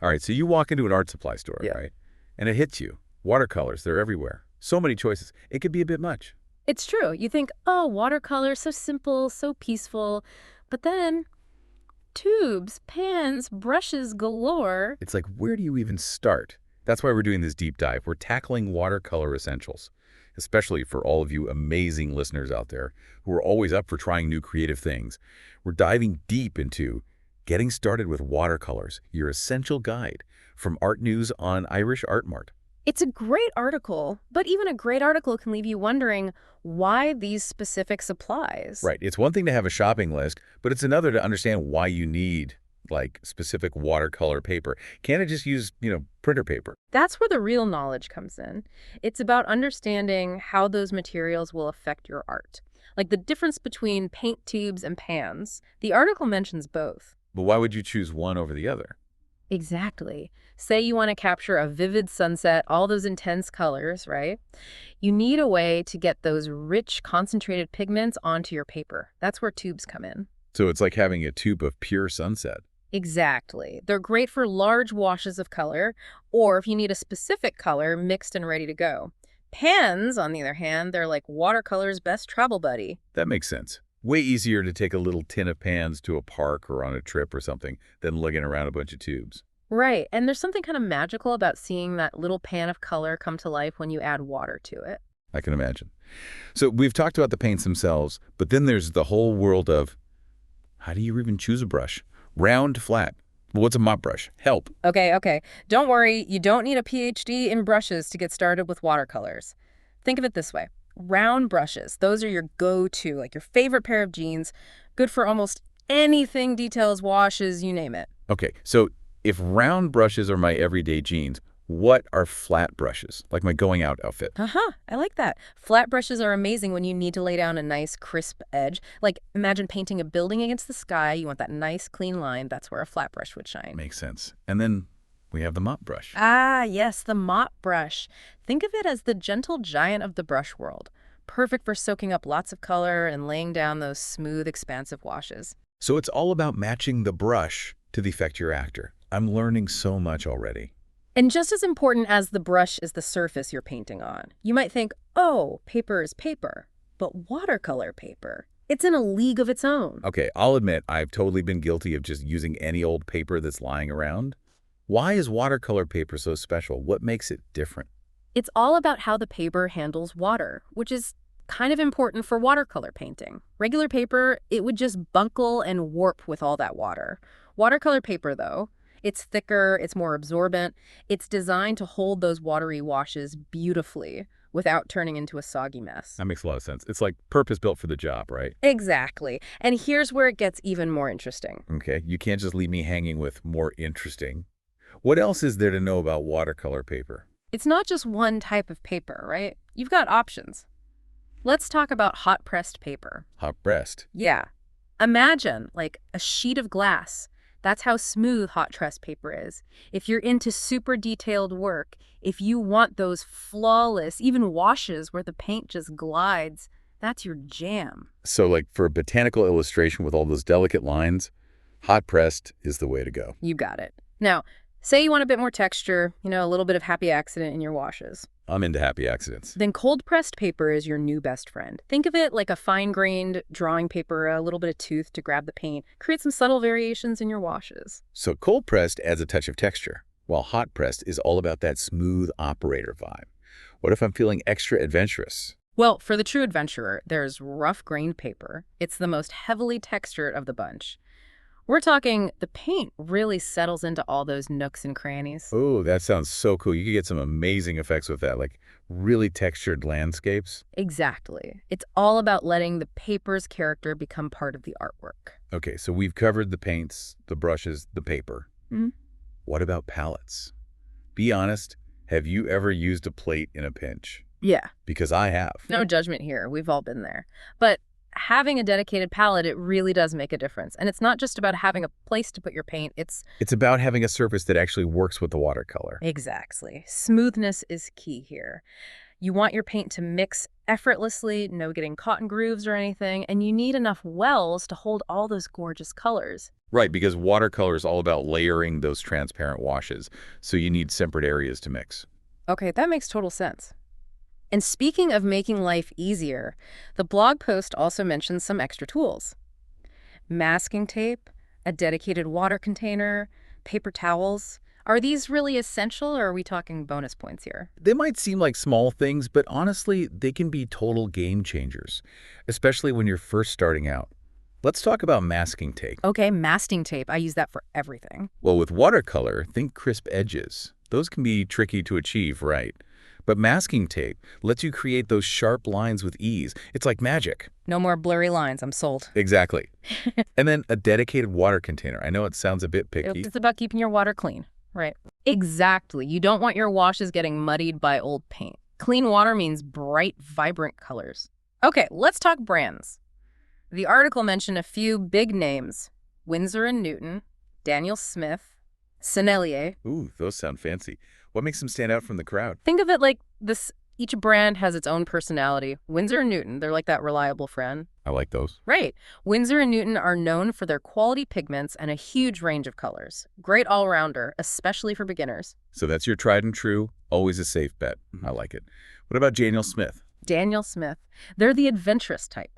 All right, so you walk into an art supply store, Yeah. right? And it hits you. Watercolors, they're everywhere. So many choices. It could be a bit much. It's true. You think, oh, watercolor, so simple, so peaceful. But then tubes, pans, brushes galore. It's like, where do you even start? That's why we're doing this deep dive. We're tackling watercolor essentials, especially for all of you amazing listeners out there who are always up for trying new creative things. We're diving deep into getting started with watercolors, your essential guide from Art News on Irish Art Mart. It's a great article, but even a great article can leave you wondering why these specific supplies. Right. It's one thing to have a shopping list, but it's another to understand why you need, like, specific watercolor paper. Can't it just use, printer paper? That's where the real knowledge comes in. It's about understanding how those materials will affect your art. Like the difference between paint tubes and pans. The article mentions both. But why would you choose one over the other? Exactly. Say you want to capture a vivid sunset, all those intense colors, right? You need a way to get those rich, concentrated pigments onto your paper. That's where tubes come in. So it's like having a tube of pure sunset. Exactly. They're great for large washes of color, or if you need a specific color mixed and ready to go. Pans, on the other hand, they're like watercolor's best travel buddy. That makes sense. Way easier to take a little tin of pans to a park or on a trip or something than lugging around a bunch of tubes. Right, and there's something kind of magical about seeing that little pan of color come to life when you add water to it. I can imagine. So we've talked about the paints themselves, but then there's the whole world of how do you even choose a brush? Round, flat. Well, what's a mop brush? Help. Okay. Don't worry, you don't need a PhD in brushes to get started with watercolors. Think of it this way. Round brushes, those are your go-to, like your favorite pair of jeans, good for almost anything, details, washes, you name it. Okay, so if round brushes are my everyday jeans, what are flat brushes, like my going out outfit? I like that. Flat brushes are amazing when you need to lay down a nice, crisp edge. Like, imagine painting a building against the sky. You want that nice, clean line. That's where a flat brush would shine. Makes sense. And then we have the mop brush. Ah, yes, the mop brush. Think of it as the gentle giant of the brush world. Perfect for soaking up lots of color and laying down those smooth, expansive washes. So it's all about matching the brush to the effect you're after. I'm learning so much already. And just as important as the brush is the surface you're painting on. You might think, oh, paper is paper, but watercolor paper, it's in a league of its own. Okay, I'll admit I've totally been guilty of just using any old paper that's lying around. Why is watercolor paper so special? What makes it different? It's all about how the paper handles water, which is kind of important for watercolor painting. Regular paper, it would just buckle and warp with all that water. Watercolor paper, though, it's thicker, it's more absorbent. It's designed to hold those watery washes beautifully without turning into a soggy mess. That makes a lot of sense. It's like purpose-built for the job, right? Exactly. And here's where it gets even more interesting. Okay, you can't just leave me hanging with more interesting. What else is there to know about watercolor paper? It's not just one type of paper, right? You've got options. Let's talk about hot-pressed paper. Hot pressed. Yeah. Imagine, like, a sheet of glass. That's how smooth hot-pressed paper is. If you're into super detailed work, if you want those flawless, even washes where the paint just glides, that's your jam. So like for a botanical illustration with all those delicate lines, hot pressed is the way to go. You got it. Now, say you want a bit more texture, a little bit of happy accident in your washes. I'm into happy accidents. Then cold-pressed paper is your new best friend. Think of it like a fine-grained drawing paper, a little bit of tooth to grab the paint. Create some subtle variations in your washes. So cold pressed adds a touch of texture, while hot pressed is all about that smooth operator vibe. What if I'm feeling extra adventurous? Well, for the true adventurer, there's rough-grained paper. It's the most heavily textured of the bunch. We're talking the paint really settles into all those nooks and crannies. Oh, that sounds so cool. You could get some amazing effects with that, like really textured landscapes. Exactly. It's all about letting the paper's character become part of the artwork. Okay, so we've covered the paints, the brushes, the paper. Mhm. What about palettes? Be honest, have you ever used a plate in a pinch? Yeah, Because I have. no judgment here. We've all been there. But having a dedicated palette, it really does make a difference. And it's not just about having a place to put your paint. It's about having a surface that actually works with the watercolor. exactly. Smoothness is key here. You want your paint to mix effortlessly, no getting caught in grooves or anything, and you need enough wells to hold all those gorgeous colors. Right, because watercolor is all about layering those transparent washes, so you need separate areas to mix. Okay, that makes total sense. And speaking of making life easier, the blog post also mentions some extra tools. Masking tape, a dedicated water container, paper towels. Are these really essential, or are we talking bonus points here? They might seem like small things, but honestly, they can be total game changers, especially when you're first starting out. Let's talk about masking tape. Okay, masking tape. I use that for everything. Well, with watercolor, think crisp edges. Those can be tricky to achieve, right? But masking tape lets you create those sharp lines with ease. It's like magic. No more blurry lines. I'm sold. Exactly. And then a dedicated water container. I know it sounds a bit picky. It's about keeping your water clean. Right. Exactly. You don't want your washes getting muddied by old paint. Clean water means bright, vibrant colors. Okay, let's talk brands. The article mentioned a few big names: Winsor & Newton, Daniel Smith, Sennelier. Ooh, those sound fancy. What makes them stand out from the crowd? Think of it like this: each brand has its own personality. Winsor & Newton, they're like that reliable friend. I like those. Right. Winsor & Newton are known for their quality pigments and a huge range of colors. Great all-rounder, especially for beginners. So that's your tried and true, always a safe bet. I like it. What about Daniel Smith? Daniel Smith. They're the adventurous type.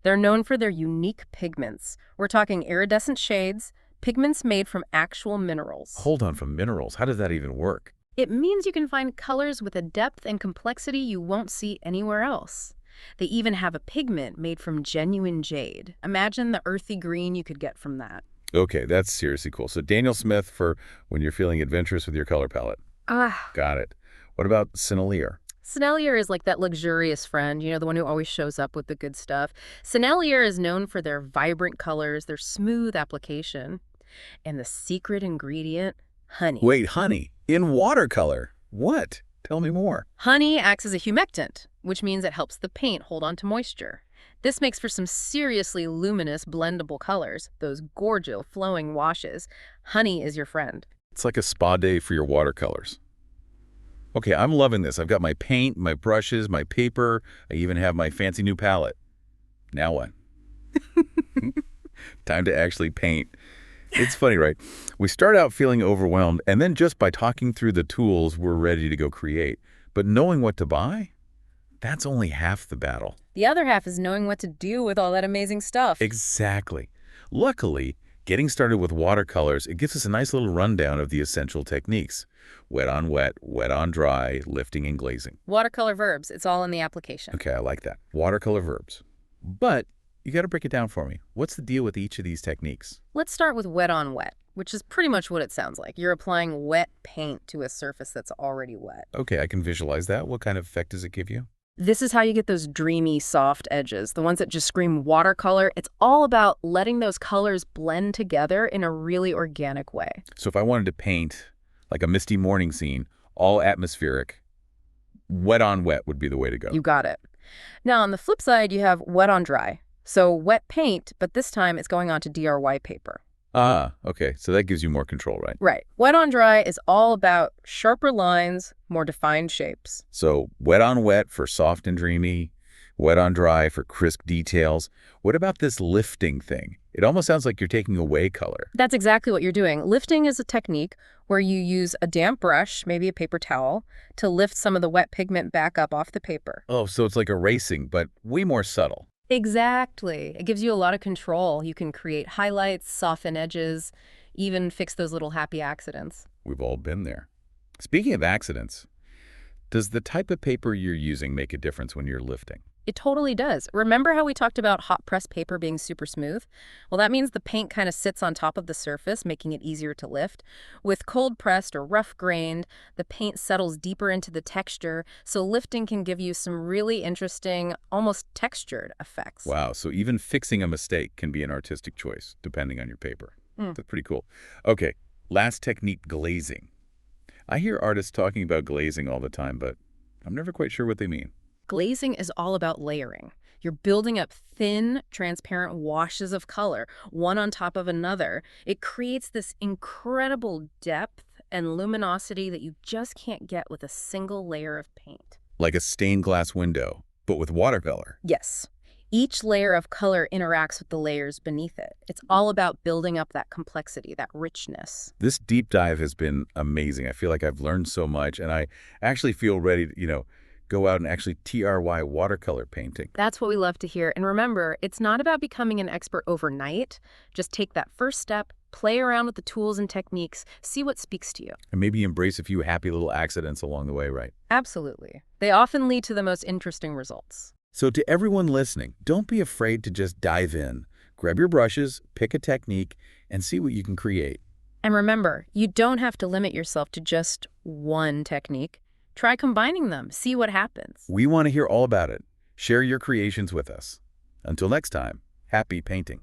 They're known for their unique pigments. We're talking iridescent shades, pigments made from actual minerals. Hold on, from minerals. How does that even work? It means you can find colors with a depth and complexity you won't see anywhere else. They even have a pigment made from genuine jade. Imagine the earthy green you could get from that. Okay, that's seriously cool. So Daniel Smith for when you're feeling adventurous with your color palette. Got it. What about Sennelier? Sennelier is like that luxurious friend, the one who always shows up with the good stuff. Sennelier is known for their vibrant colors, their smooth application, and the secret ingredient, honey. Wait, honey? In watercolor? What? Tell me more. Honey acts as a humectant, which means it helps the paint hold on to moisture. This makes for some seriously luminous, blendable colors, those gorgeous, flowing washes. Honey is your friend. It's like a spa day for your watercolors. Okay, I'm loving this. I've got my paint, my brushes, my paper. I even have my fancy new palette. Now what? Time to actually paint. It's funny, right? We start out feeling overwhelmed, and then just by talking through the tools, we're ready to go create. But knowing what to buy? That's only half the battle. The other half is knowing what to do with all that amazing stuff. Exactly. Luckily, getting started with watercolors, it gives us a nice little rundown of the essential techniques. Wet on dry, lifting and glazing. Watercolor verbs, it's all in the application. Okay, I like that. Watercolor verbs. But you got to break it down for me. What's the deal with each of these techniques? Let's start with wet on wet, which is pretty much what it sounds like. You're applying wet paint to a surface that's already wet. Okay, I can visualize that. What kind of effect does it give you? This is how you get those dreamy, soft edges, the ones that just scream watercolor. It's all about letting those colors blend together in a really organic way. So if I wanted to paint like a misty morning scene, all atmospheric, wet on wet would be the way to go. You got it. Now, on the flip side, you have wet on dry. So wet paint, but this time it's going onto DRY paper. Ah, okay. So that gives you more control, right? Right. Wet on dry is all about sharper lines, more defined shapes. So wet on wet for soft and dreamy, wet on dry for crisp details. What about this lifting thing? It almost sounds like you're taking away color. That's exactly what you're doing. Lifting is a technique where you use a damp brush, maybe a paper towel, to lift some of the wet pigment back up off the paper. Oh, so it's like erasing, but way more subtle. Exactly. It gives you a lot of control. You can create highlights, soften edges, even fix those little happy accidents. We've all been there. Speaking of accidents, does the type of paper you're using make a difference when you're lifting? It totally does. Remember how we talked about hot press paper being super smooth? Well, that means the paint kind of sits on top of the surface, making it easier to lift. With cold pressed or rough grained, the paint settles deeper into the texture, so lifting can give you some really interesting, almost textured effects. Wow, so even fixing a mistake can be an artistic choice, depending on your paper. That's pretty cool. Okay, last technique, glazing. I hear artists talking about glazing all the time, but I'm never quite sure what they mean. Glazing is all about layering. You're building up thin, transparent washes of color, one on top of another. It creates this incredible depth and luminosity that you just can't get with a single layer of paint. Like a stained glass window, but with watercolor. Yes. Each layer of color interacts with the layers beneath it. It's all about building up that complexity, that richness. This deep dive has been amazing. I feel like I've learned so much, and I actually feel ready to, go out and actually TRY watercolor painting. That's what we love to hear. And remember, it's not about becoming an expert overnight. Just take that first step, play around with the tools and techniques, see what speaks to you. And maybe embrace a few happy little accidents along the way, right? Absolutely. They often lead to the most interesting results. So to everyone listening, don't be afraid to just dive in. Grab your brushes, pick a technique, and see what you can create. And remember, you don't have to limit yourself to just one technique. Try combining them, see what happens. We want to hear all about it. Share your creations with us. Until next time, happy painting.